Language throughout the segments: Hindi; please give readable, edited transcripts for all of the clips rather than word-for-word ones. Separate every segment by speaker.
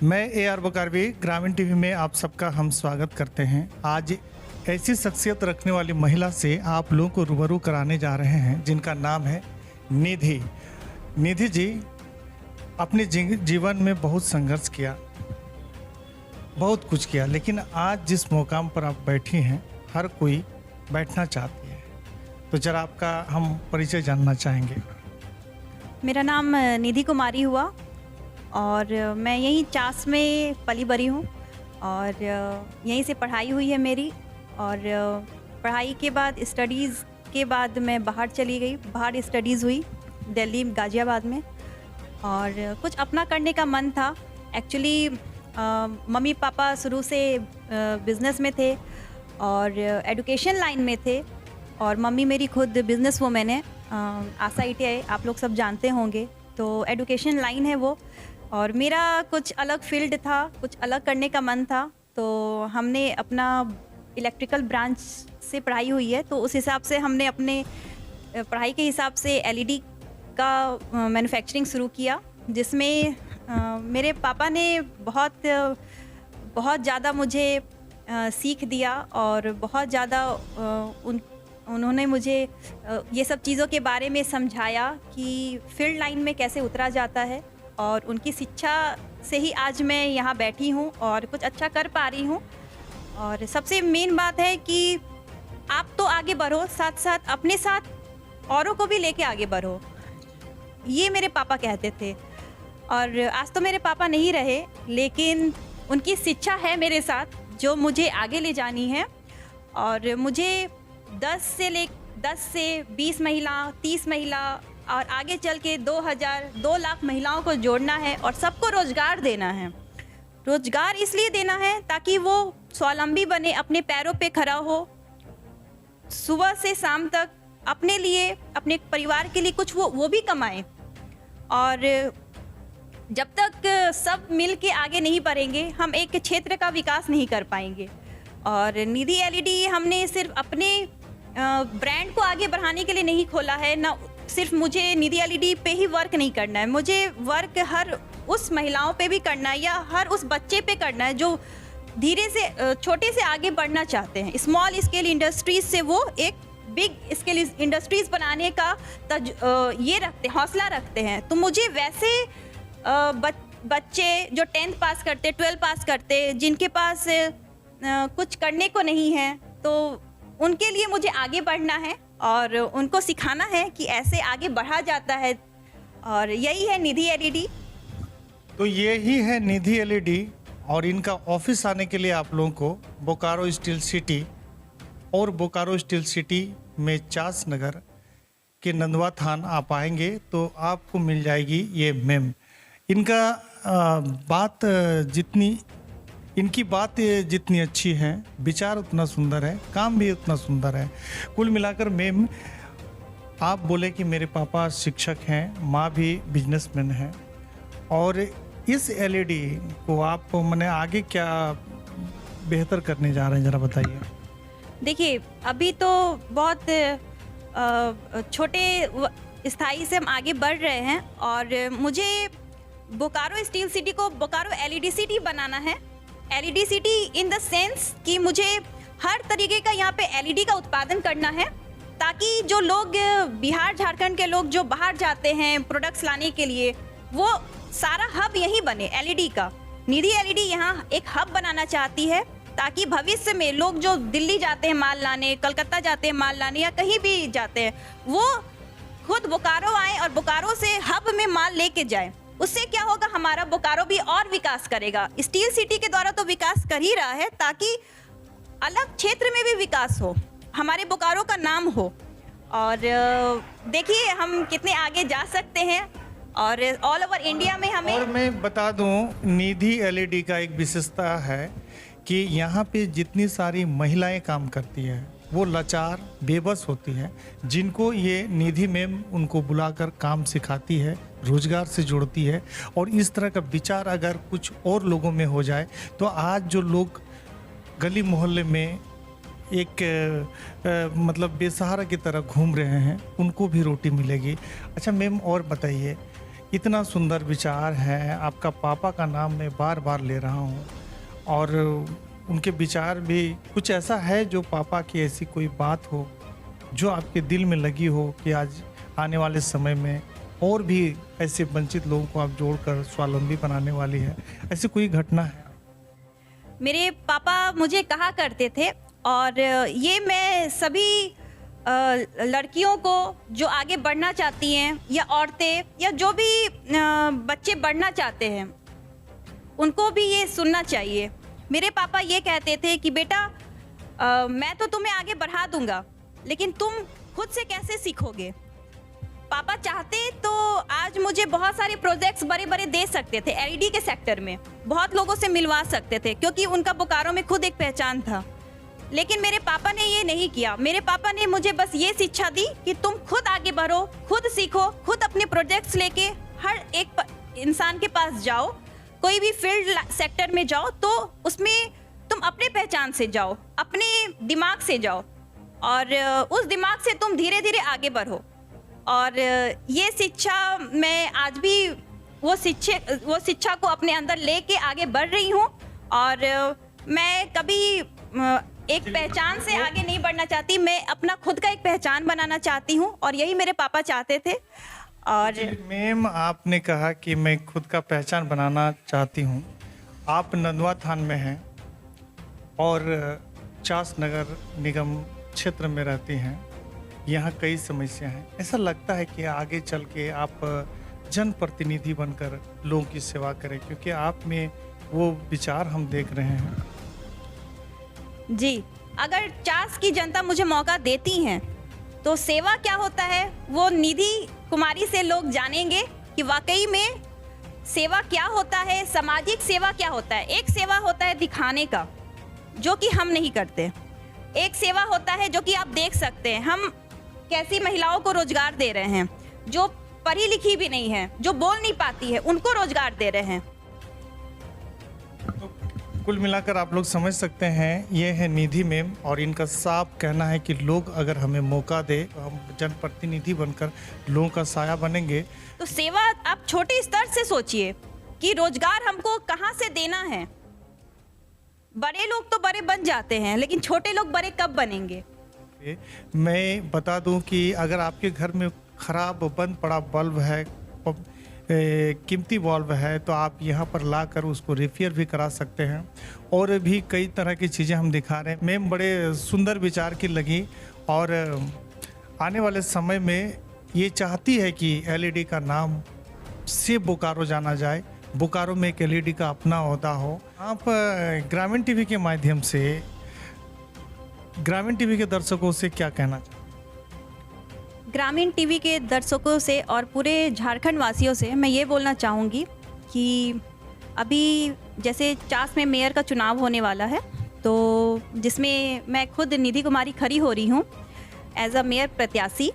Speaker 1: मैं AR बकारवी ग्रामीण टीवी में आप सबका हम स्वागत करते हैं। आज ऐसी शख्सियत रखने वाली महिला से आप लोगों को रूबरू कराने जा रहे हैं जिनका नाम है निधि। निधि जी अपने जीवन में बहुत संघर्ष किया, बहुत कुछ किया, लेकिन आज जिस मुकाम पर आप बैठी हैं हर कोई बैठना चाहती है। तो जरा आपका हम परिचय जानना चाहेंगे।
Speaker 2: मेरा नाम निधि कुमारी हुआ और मैं यहीं चास में पली बड़ी हूँ और यहीं से पढ़ाई हुई है मेरी। और पढ़ाई के बाद स्टडीज़ के बाद मैं बाहर चली गई, बाहर स्टडीज़ हुई दिल्ली गाज़ियाबाद में। और कुछ अपना करने का मन था। एक्चुअली मम्मी पापा शुरू से बिज़नेस में थे और एजुकेशन लाइन में थे और मम्मी मेरी खुद बिज़नेस वूमेन है। आशा ITI आप लोग सब जानते होंगे, तो एजुकेशन लाइन है वो। और मेरा कुछ अलग फील्ड था, कुछ अलग करने का मन था, तो हमने अपना इलेक्ट्रिकल ब्रांच से पढ़ाई हुई है, तो उस हिसाब से हमने अपने पढ़ाई के हिसाब से LED का मैन्युफैक्चरिंग शुरू किया, जिसमें मेरे पापा ने बहुत ज़्यादा मुझे सीख दिया और बहुत ज़्यादा उन्होंने मुझे ये सब चीज़ों के बारे में समझाया कि फील्ड लाइन में कैसे उतरा जाता है। और उनकी शिक्षा से ही आज मैं यहाँ बैठी हूँ और कुछ अच्छा कर पा रही हूँ। और सबसे मेन बात है कि आप तो आगे बढ़ो, साथ साथ अपने साथ औरों को भी लेके आगे बढ़ो, ये मेरे पापा कहते थे। और आज तो मेरे पापा नहीं रहे, लेकिन उनकी शिक्षा है मेरे साथ जो मुझे आगे ले जानी है। और मुझे 10 से 20 महिला, 30 महिला और आगे चल के 2 लाख महिलाओं को जोड़ना है और सबको रोज़गार देना है। रोज़गार इसलिए देना है ताकि वो स्वावलंबी बने, अपने पैरों पे खड़ा हो, सुबह से शाम तक अपने लिए, अपने परिवार के लिए कुछ वो भी कमाएं। और जब तक सब मिल के आगे नहीं बढ़ेंगे, हम एक क्षेत्र का विकास नहीं कर पाएंगे। और निधि LED हमने सिर्फ अपने ब्रांड को आगे बढ़ाने के लिए नहीं खोला है, ना सिर्फ मुझे निधि LED पे ही वर्क नहीं करना है, मुझे वर्क हर उस महिलाओं पे भी करना है या हर उस बच्चे पे करना है जो धीरे से छोटे से आगे बढ़ना चाहते हैं। स्मॉल स्केल इंडस्ट्रीज से वो एक बिग स्केल इंडस्ट्रीज बनाने का ये रखते, हौसला रखते हैं। तो मुझे वैसे बच्चे जो 10th पास करते, 12 पास करते, जिनके पास कुछ करने को नहीं है, तो उनके लिए मुझे आगे बढ़ना है और उनको सिखाना है कि ऐसे आगे बढ़ा जाता है। और यही है निधि LED।
Speaker 1: तो यही है निधि LED और इनका ऑफिस आने के लिए आप लोगों को बोकारो स्टील सिटी और बोकारो स्टील सिटी में चास नगर के नंदवा थान आप आएंगे तो आपको मिल जाएगी ये मैम। इनकी बात जितनी अच्छी है, विचार उतना सुंदर है, काम भी उतना सुंदर है। कुल मिलाकर मैम आप बोले कि मेरे पापा शिक्षक हैं, माँ भी बिजनेसमैन है, और इस LED को आप मैंने आगे क्या बेहतर करने जा रहे हैं, ज़रा बताइए।
Speaker 2: देखिए, अभी तो बहुत छोटे स्थाई से हम आगे बढ़ रहे हैं और मुझे बोकारो स्टील सिटी को बोकारो LED सिटी बनाना है। LED city in the sense कि मुझे हर तरीके का यहाँ पे LED का उत्पादन करना है, ताकि जो लोग बिहार झारखंड के लोग जो बाहर जाते हैं प्रोडक्ट्स लाने के लिए, वो सारा हब यहीं बने LED का। निधि LED यहाँ एक हब बनाना चाहती है, ताकि भविष्य में लोग जो दिल्ली जाते हैं माल लाने, कलकत्ता जाते हैं माल लाने या कहीं भी जाते हैं, वो खुद बोकारो आए और बोकारो से हब में माल लेके जाए। उससे क्या होगा, हमारा बोकारो भी और विकास करेगा। स्टील सिटी के द्वारा तो विकास कर ही रहा है, ताकि अलग क्षेत्र में भी विकास हो, हमारे बोकारो का नाम हो। और देखिए हम कितने आगे जा सकते हैं और ऑल ओवर इंडिया में हमें।
Speaker 1: और मैं बता दूं, निधि LED का एक विशेषता है कि यहाँ पे जितनी सारी महिलाएं काम करती है वो लाचार बेबस होती हैं, जिनको ये निधि मैम उनको बुलाकर काम सिखाती है, रोजगार से जोड़ती है। और इस तरह का विचार अगर कुछ और लोगों में हो जाए तो आज जो लोग गली मोहल्ले में एक मतलब बेसहारा की तरह घूम रहे हैं, उनको भी रोटी मिलेगी। अच्छा मैम, और बताइए इतना सुंदर विचार है। आपका पापा का नाम मैं बार बार ले रहा हूँ और उनके विचार भी कुछ ऐसा है जो पापा की ऐसी कोई बात हो जो आपके दिल में लगी हो कि आज आने वाले समय में और भी ऐसे वंचित लोगों को आप जोड़कर स्वावलंबी बनाने वाली है। ऐसी कोई घटना है?
Speaker 2: मेरे पापा मुझे कहा करते थे, और ये मैं सभी लड़कियों को जो आगे बढ़ना चाहती हैं या औरतें या जो भी बच्चे बढ़ना चाहते हैं उनको भी ये सुनना चाहिए। मेरे पापा ये कहते थे कि बेटा मैं तो तुम्हें आगे बढ़ा दूंगा, लेकिन तुम खुद से कैसे सीखोगे। पापा चाहते तो आज मुझे बहुत सारे प्रोजेक्ट्स बड़े बड़े दे सकते थे, एलईडी के सेक्टर में बहुत लोगों से मिलवा सकते थे, क्योंकि उनका बोकारो में खुद एक पहचान था। लेकिन मेरे पापा ने ये नहीं किया। मेरे पापा ने मुझे बस ये शिक्षा दी कि तुम खुद आगे बढ़ो, खुद सीखो, खुद अपने प्रोजेक्ट्स लेके हर एक इंसान के पास जाओ, कोई भी फील्ड सेक्टर में जाओ तो उसमें तुम अपने पहचान से जाओ, अपने दिमाग से जाओ, और उस दिमाग से तुम धीरे धीरे आगे बढ़ो। और ये शिक्षा मैं आज भी वो शिक्षा को अपने अंदर लेके आगे बढ़ रही हूँ। और मैं कभी एक पहचान से आगे नहीं बढ़ना चाहती, मैं अपना खुद का एक पहचान बनाना चाहती हूँ, और यही मेरे पापा चाहते थे। और
Speaker 1: मैम, आपने कहा कि मैं खुद का पहचान बनाना चाहती हूँ। आप नंदवा थान में हैं और चास नगर निगम क्षेत्र में रहती हैं। यहाँ कई समस्या हैं। ऐसा लगता है कि आगे चल के आप जनप्रतिनिधि बनकर लोगों की सेवा करें, क्योंकि आप में वो विचार हम देख रहे हैं।
Speaker 2: जी, अगर चास की जनता मुझे मौका देती हैं तो सेवा क्या होता है वो निधि कुमारी से लोग जानेंगे कि वाकई में सेवा क्या होता है, सामाजिक सेवा क्या होता है। एक सेवा होता है दिखाने का, जो कि हम नहीं करते। एक सेवा होता है जो कि आप देख सकते हैं, हम कैसी महिलाओं को रोजगार दे रहे हैं, जो पढ़ी लिखी भी नहीं है, जो बोल नहीं पाती है, उनको रोजगार दे रहे हैं।
Speaker 1: तो कुल मिलाकर आप लोग समझ सकते हैं, ये है निधि मैम, और इनका साफ कहना है कि लोग अगर हमें मौका दे तो हम जनप्रतिनिधि बनकर लोगों का साया बनेंगे।
Speaker 2: तो सेवा आप छोटे स्तर से सोचिए कि रोजगार हमको कहाँ से देना है। बड़े लोग तो बड़े बन जाते हैं, लेकिन छोटे लोग बड़े कब बनेंगे।
Speaker 1: मैं बता दूं कि अगर आपके घर में खराब बंद पड़ा बल्ब है, कीमती बल्ब है, तो आप यहाँ पर लाकर उसको रिपेयर भी करा सकते हैं। और भी कई तरह की चीज़ें हम दिखा रहे हैं। मैम बड़े सुंदर विचार की लगी, और आने वाले समय में ये चाहती है कि एलईडी का नाम से बोकारो जाना जाए, बोकारो में एक एलईडी का अपना ओहदा हो। आप ग्रामीण टीवी के माध्यम से ग्रामीण टीवी के दर्शकों से क्या कहना चाहते हैं?
Speaker 2: ग्रामीण टीवी के दर्शकों से और पूरे झारखंड वासियों से मैं ये बोलना चाहूँगी कि अभी जैसे चास में मेयर का चुनाव होने वाला है, तो जिसमें मैं खुद निधि कुमारी खड़ी हो रही हूँ एज अ मेयर प्रत्याशी।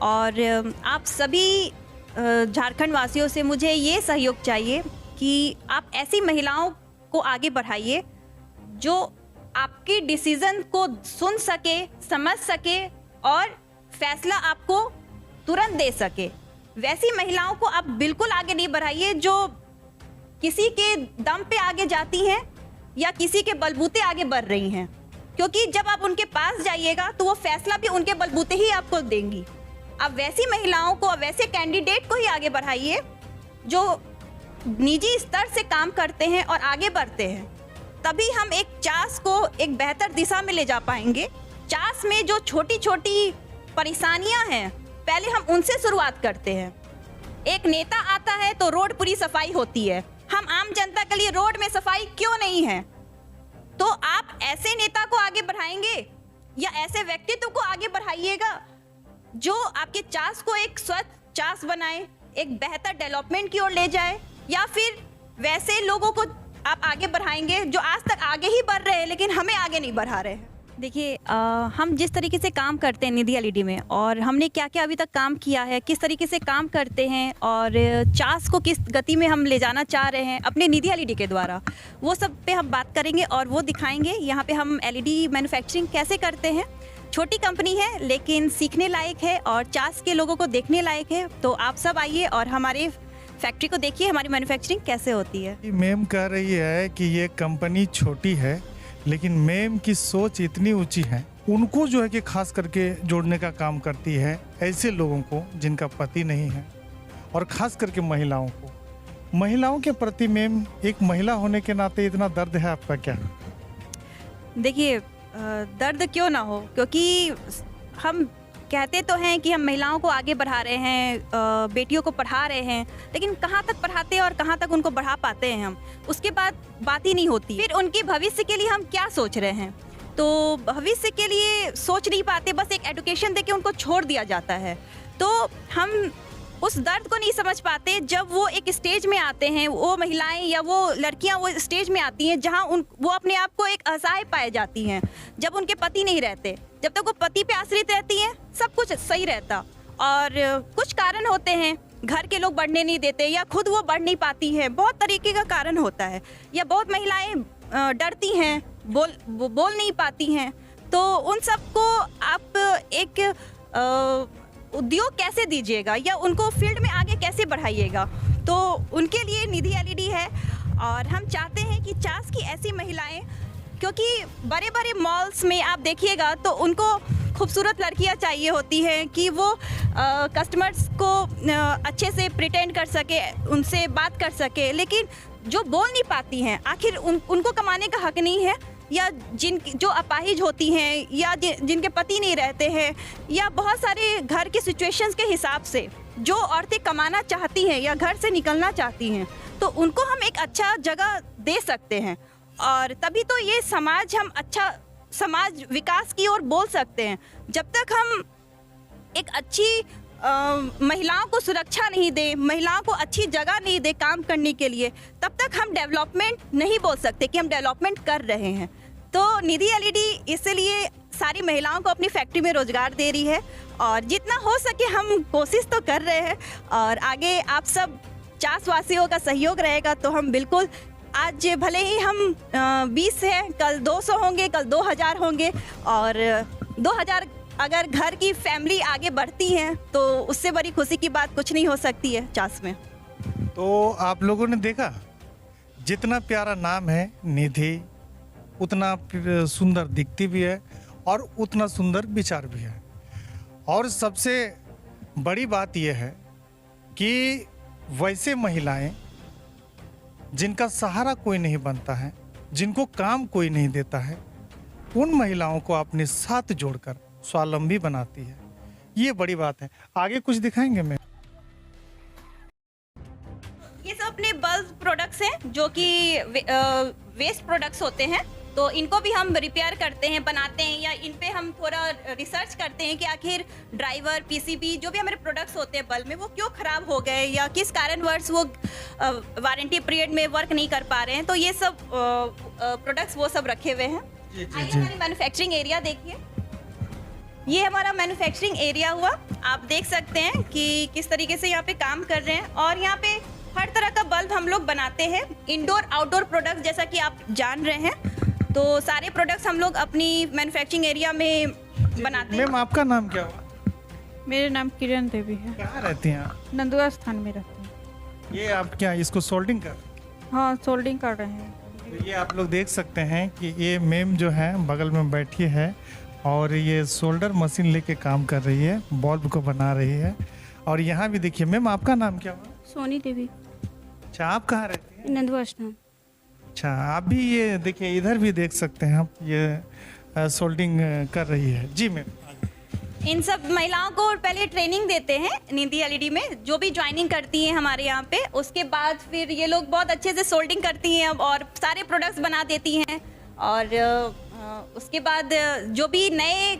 Speaker 2: और आप सभी झारखंड वासियों से मुझे ये सहयोग चाहिए कि आप ऐसी महिलाओं को आगे बढ़ाइए जो आपकी डिसीज़न को सुन सके, समझ सके और फैसला आपको तुरंत दे सके। वैसी महिलाओं को आप बिल्कुल आगे नहीं बढ़ाइए जो किसी के दम पे आगे जाती हैं या किसी के बलबूते आगे बढ़ रही हैं, क्योंकि जब आप उनके पास जाइएगा तो वो फैसला भी उनके बलबूते ही आपको देंगी। आप वैसी महिलाओं को, वैसे कैंडिडेट को ही आगे बढ़ाइए जो निजी स्तर से काम करते हैं और आगे बढ़ते हैं। तभी हम एक चास को एक बेहतर दिशा में ले जा पाएंगे। चास में जो छोटी छोटी परेशानियां हैं, पहले हम उनसे शुरुआत करते हैं। एक नेता आता है तो रोड पूरी सफाई होती है, हम आम जनता के लिए रोड में सफाई क्यों नहीं है? तो आप ऐसे नेता को आगे बढ़ाएंगे या ऐसे व्यक्तित्व को आगे बढ़ाइएगा जो आपके चास को एक स्वच्छ चास बनाए, एक बेहतर डेवलपमेंट की ओर ले जाए, या फिर वैसे लोगों को आप आगे बढ़ाएंगे जो आज तक आगे ही बढ़ रहे हैं लेकिन हमें आगे नहीं बढ़ा रहे हैं। देखिए, हम जिस तरीके से काम करते हैं निधि एलईडी में, और हमने क्या क्या अभी तक काम किया है, किस तरीके से काम करते हैं और चास को किस गति में हम ले जाना चाह रहे हैं अपने निधि एलईडी के द्वारा, वो सब पे हम बात करेंगे और वो दिखाएंगे। यहाँ पे हम एलईडी मैन्युफैक्चरिंग कैसे करते हैं। छोटी कंपनी है लेकिन सीखने लायक है और चास के लोगों को देखने लायक है। तो आप सब आइए और हमारे फैक्ट्री को देखिए, हमारी मैन्युफैक्चरिंग कैसे होती है।
Speaker 1: मैम कह रही है कि ये कंपनी छोटी है, लेकिन मैम की सोच इतनी ऊंची है, उनको जो है कि खास करके जोड़ने का काम करती है ऐसे लोगों को जिनका पति नहीं है, और खास करके महिलाओं को। महिलाओं के प्रति मैम, एक महिला होने के नाते इतना दर्द है आपका क्या?
Speaker 2: देखिए, दर्द क्यों ना हो, क्योंकि हम कहते तो हैं कि हम महिलाओं को आगे बढ़ा रहे हैं, बेटियों को पढ़ा रहे हैं, लेकिन कहाँ तक पढ़ाते हैं और कहाँ तक उनको बढ़ा पाते हैं हम, उसके बाद बात ही नहीं होती। फिर उनके भविष्य के लिए हम क्या सोच रहे हैं, तो भविष्य के लिए सोच नहीं पाते, बस एक एजुकेशन देके उनको छोड़ दिया जाता है। तो हम उस दर्द को नहीं समझ पाते जब वो एक स्टेज में आते हैं, वो महिलाएं या वो लड़कियां वो स्टेज में आती हैं जहां वो अपने आप को एक असहाय पाए जाती हैं। जब उनके पति नहीं रहते, जब तक वो पति पे आश्रित रहती हैं, सब कुछ सही रहता, और कुछ कारण होते हैं, घर के लोग बढ़ने नहीं देते या खुद वो बढ़ नहीं पाती है, बहुत तरीके का कारण होता है, या बहुत महिलाएं डरती हैं, बोल नहीं पाती हैं। तो उन सबको आप एक उद्योग कैसे दीजिएगा या उनको फील्ड में आगे कैसे बढ़ाइएगा, तो उनके लिए निधि एलईडी है। और हम चाहते हैं कि 50 की ऐसी महिलाएं, क्योंकि बड़े बड़े मॉल्स में आप देखिएगा तो उनको खूबसूरत लड़कियां चाहिए होती हैं कि वो कस्टमर्स को अच्छे से प्रिटेंड कर सके, उनसे बात कर सके, लेकिन जो बोल नहीं पाती हैं, आखिर उनको कमाने का हक नहीं है, या जो अपाहिज होती हैं, या जिनके पति नहीं रहते हैं, या बहुत सारे घर के सिचुएशंस के हिसाब से जो औरतें कमाना चाहती हैं या घर से निकलना चाहती हैं, तो उनको हम एक अच्छा जगह दे सकते हैं, और तभी तो ये समाज, हम अच्छा समाज विकास की ओर बोल सकते हैं। जब तक हम एक अच्छी महिलाओं को सुरक्षा नहीं दे, महिलाओं को अच्छी जगह नहीं दे काम करने के लिए, तब तक हम डेवलपमेंट नहीं बोल सकते कि हम डेवलपमेंट कर रहे हैं। तो निधि एलईडी इसलिए सारी महिलाओं को अपनी फैक्ट्री में रोजगार दे रही है, और जितना हो सके हम कोशिश तो कर रहे हैं, और आगे आप सब 50 वासियों का सहयोग रहेगा तो हम बिल्कुल, आज भले ही हम 20 हैं, कल 200 होंगे, कल 2000 होंगे, और 2000 अगर घर की फैमिली आगे बढ़ती है तो उससे बड़ी खुशी की बात कुछ नहीं हो सकती है 50 में।
Speaker 1: तो आप लोगों ने देखा, जितना प्यारा नाम है निधि, उतना सुंदर दिखती भी है और उतना सुंदर विचार भी है। और सबसे बड़ी बात यह है कि वैसे महिलाएं जिनका सहारा कोई नहीं बनता है, जिनको काम कोई नहीं देता है, उन महिलाओं को अपने साथ जोड़कर स्वावलंबी बनाती है। ये बड़ी बात है। आगे कुछ दिखाएंगे मैं?
Speaker 2: ये सब अपने बल्क प्रोडक्ट्स हैं जो कि वेस्ट प्रोडक्ट्स होते हैं, तो इनको भी हम रिपेयर करते हैं, बनाते हैं, या इन पे हम थोड़ा रिसर्च करते हैं कि आखिर ड्राइवर, पीसीबी, जो भी हमारे प्रोडक्ट्स होते हैं बल्क में, वो क्यों खराब हो गए या किस कारणवश वो वारंटी पीरियड में वर्क नहीं कर पा रहे हैं। तो ये सब प्रोडक्ट्स वो सब रखे हुए हैं। आइए हमारी मैन्युफैक्चरिंग एरिया देखिए। ये हमारा मैन्युफैक्चरिंग एरिया हुआ, आप देख सकते हैं कि किस तरीके से यहाँ पे काम कर रहे हैं, और यहाँ पे हर तरह का बल्ब हम लोग बनाते हैं, इंडोर आउटडोर प्रोडक्ट, जैसा कि आप जान रहे हैं। तो सारे प्रोडक्ट्स हम लोग अपनी मैन्युफैक्चरिंग एरिया में बनाते हैं।
Speaker 1: मैम, आपका नाम क्या हुआ?
Speaker 3: मेरा नाम किरण देवी है।
Speaker 1: कहाँ रहती हैं आप?
Speaker 3: नंदुआ स्थान में रहती हूँ।
Speaker 1: ये आप क्या इसको सोल्डिंग कर?
Speaker 3: हाँ, सोल्डिंग कर रहे हैं।
Speaker 1: तो ये आप लोग देख सकते हैं कि ये मैम जो है बगल में बैठी है, और ये सोल्डर मशीन लेके काम कर रही है, बल्ब को बना रही है। और यहाँ भी देखिए। मैम, आपका नाम क्या हुआ?
Speaker 3: सोनी देवी।
Speaker 1: अच्छा, आप कहाँ रहती हैं?
Speaker 3: नंदुआ स्थान।
Speaker 1: अच्छा, आप भी ये देखिए, इधर भी देख सकते हैं आप, ये सोल्डिंग कर रही है। जी मैम।
Speaker 2: इन सब महिलाओं को पहले ट्रेनिंग देते हैं निधि एलईडी में, जो भी ज्वाइनिंग करती हैं हमारे यहाँ पे, उसके बाद फिर ये लोग बहुत अच्छे से सोल्डिंग करती हैं और सारे प्रोडक्ट्स बना देती हैं। और उसके बाद जो भी नए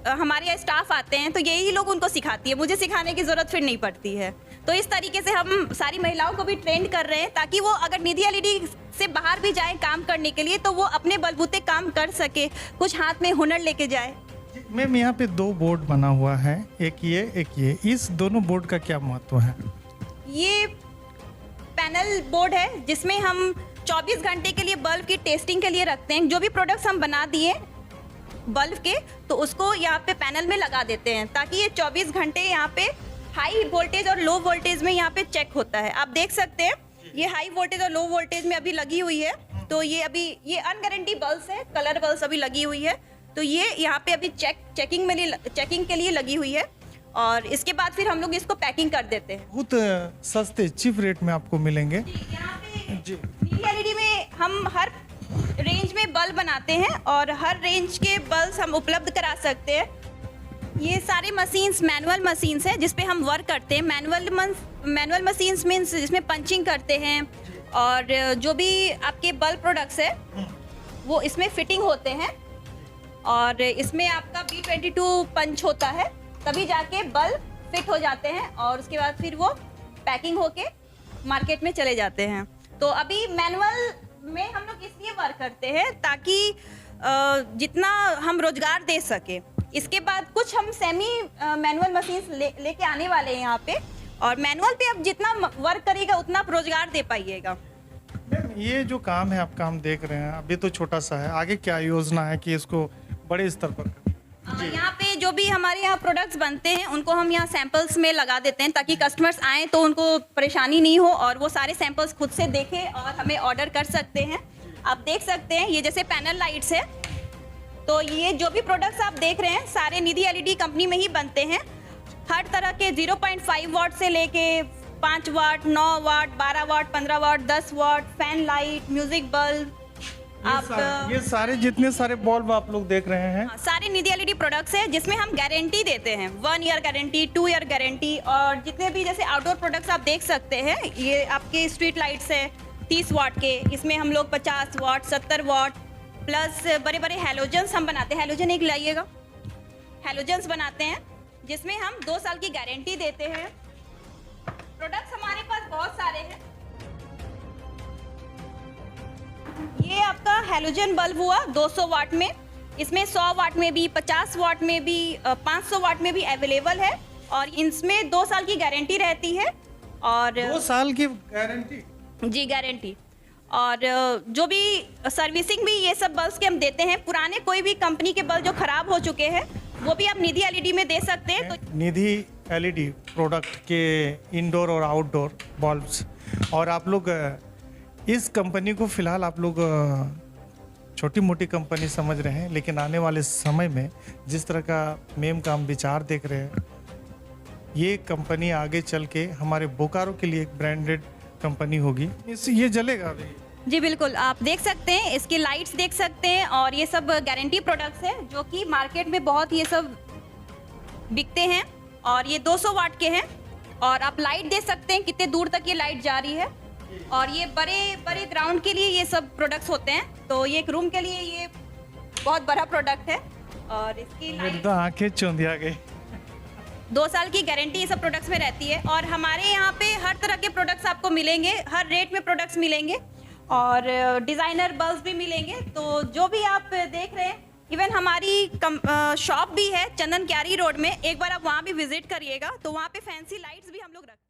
Speaker 2: हमारे यहाँ स्टाफ आते हैं तो यही लोग उनको सिखाती है, मुझे सिखाने की ज़रूरत फिर नहीं पड़ती है। तो इस तरीके से हम सारी महिलाओं को भी ट्रेंड कर रहे हैं, ताकि वो अगर निधि एलईडी से बाहर भी जाए काम करने के लिए तो वो अपने बलबूते काम कर सके, कुछ हाथ में हुनर लेके जाए।
Speaker 1: मैम, यहाँ पे 2 बोर्ड बना हुआ है, एक ये। इस दोनों बोर्ड का क्या महत्व है?
Speaker 2: ये पैनल बोर्ड है जिसमें हम 24 घंटे के लिए बल्ब की टेस्टिंग के लिए रखते हैं। जो भी प्रोडक्ट्स हम बना दिए बल्ब के, तो उसको यहाँ पे पैनल में लगा देते हैं, ताकि ये 24 घंटे यहाँ पे हाई वोल्टेज और लो वोल्टेज में यहाँ पे चेक होता है। आप देख सकते हैं ये हाई वोल्टेज और लो वोल्टेज में अभी लगी हुई है। तो ये अभी ये अनगारंटी बल्ब है, कलर बल्ब अभी लगी हुई है। तो ये यहाँ पे अभी चेकिंग के लिए लगी हुई है और इसके बाद फिर हम लोग इसको पैकिंग कर देते हैं।
Speaker 1: बहुत सस्ते चीप रेट में आपको मिलेंगे।
Speaker 2: यहाँ पे
Speaker 1: जी
Speaker 2: नीली एलईडी में हम हर रेंज में बल्ब बनाते हैं और हर रेंज के बल्ब हम उपलब्ध करा सकते हैं। ये सारे मशीन्स मैनुअल मशीन्स हैं जिस पे हम वर्क करते हैं। मैनुअल मशीन्स मीन्स जिसमें पंचिंग करते हैं और जो भी आपके बल्ब प्रोडक्ट्स है वो इसमें फिटिंग होते हैं और इसमें आपका B22 पंच होता है, तभी जाके बल्ब फिट हो जाते हैं और उसके बाद फिर वो पैकिंग होके मार्केट में चले जाते हैं। तो अभी मैनुअल में हम लोग इसलिए वर्क करते हैं ताकि जितना हम रोजगार दे सके। इसके बाद कुछ हम सेमी मैनुअल मशीन्स लेके आने वाले हैं यहाँ पे और मैनुअल पे अब जितना वर्क करेगा उतना आप रोजगार दे पाइएगा।
Speaker 1: मैम, ये जो काम है आपका हम देख रहे हैं अभी तो छोटा सा है, आगे क्या योजना है कि इसको बड़े स्तर पर करें?
Speaker 2: यहाँ पे जो भी हमारे यहाँ प्रोडक्ट्स बनते हैं उनको हम यहाँ सैंपल्स में लगा देते हैं ताकि कस्टमर्स आएँ तो उनको परेशानी नहीं हो और वो सारे सैंपल्स खुद से देखें और हमें ऑर्डर कर सकते हैं। आप देख सकते हैं ये जैसे पैनल लाइट्स है, तो ये जो भी प्रोडक्ट्स आप देख रहे हैं सारे निधि एलईडी कंपनी में ही बनते हैं। हर तरह के 0.5 वाट से लेके 5 वाट, 9 वाट, 12 वाट, 15 वाट, 10 वाट, फैन लाइट, म्यूजिक बल्ब,
Speaker 1: ये सारे जितने सारे बल्ब आप लोग देख रहे हैं
Speaker 2: सारे निधि एलईडी प्रोडक्ट्स हैं जिसमें हम गारंटी देते हैं 1 ईयर गारंटी, 2 ईयर गारंटी। और जितने भी जैसे आउटडोर प्रोडक्ट्स आप देख सकते हैं ये आपके स्ट्रीट लाइट्स है 30 वाट के, इसमें हम लोग 50 वाट, 70 वाट प्लस बड़े बड़े हैलोजन्स हम बनाते हैं। हैलोजन एक लाइएगा, हैलोजन्स बनाते हैं जिसमें हम 2 साल की गारंटी देते हैं। प्रोडक्ट्स हमारे पास बहुत सारे हैं। ये आपका हैलोजन बल्ब हुआ 200 वाट में, इसमें 100 वाट में भी, 50 वाट में भी, 500 वाट में भी अवेलेबल है और इसमें 2 साल की गारंटी रहती है। और
Speaker 1: 2 साल की गारंटी?
Speaker 2: जी गारंटी। और जो भी सर्विसिंग भी ये सब बल्ब के हम देते हैं। पुराने कोई भी कंपनी के बल्ब जो खराब हो चुके हैं वो भी आप निधि एलईडी में दे सकते हैं। तो
Speaker 1: निधि एलईडी प्रोडक्ट के इंडोर और आउटडोर बल्ब्स, और आप लोग इस कंपनी को फिलहाल आप लोग छोटी मोटी कंपनी समझ रहे हैं, लेकिन आने वाले समय में जिस तरह का मेम का हम विचार देख रहे हैं ये कंपनी आगे चल के हमारे बोकारो के लिए एक ब्रांडेड कंपनी होगी। इससे ये जलेगा अभी?
Speaker 2: जी बिल्कुल, आप देख सकते हैं इसकी लाइट्स देख सकते हैं और ये सब गारंटी प्रोडक्ट्स हैं जो कि मार्केट में बहुत ये सब बिकते हैं और ये 200 वाट के हैं। और आप लाइट देख सकते हैं कितने दूर तक ये लाइट जा रही है और ये बड़े बड़े ग्राउंड के लिए ये सब प्रोडक्ट्स होते हैं। तो ये एक रूम के लिए ये बहुत बड़ा प्रोडक्ट है और इसकी
Speaker 1: मेरी तो आंखें चौंधिया गई।
Speaker 2: 2 साल की गारंटी ये सब प्रोडक्ट्स में रहती है और हमारे यहाँ पे हर तरह के प्रोडक्ट्स आपको मिलेंगे, हर रेट में प्रोडक्ट्स मिलेंगे और डिज़ाइनर बल्ब भी मिलेंगे। तो जो भी आप देख रहे हैं, इवन हमारी शॉप भी है चंदन क्यारी रोड में, एक बार आप वहाँ भी विजिट करिएगा तो वहाँ पे फैंसी लाइट्स भी हम लोग रखते हैं।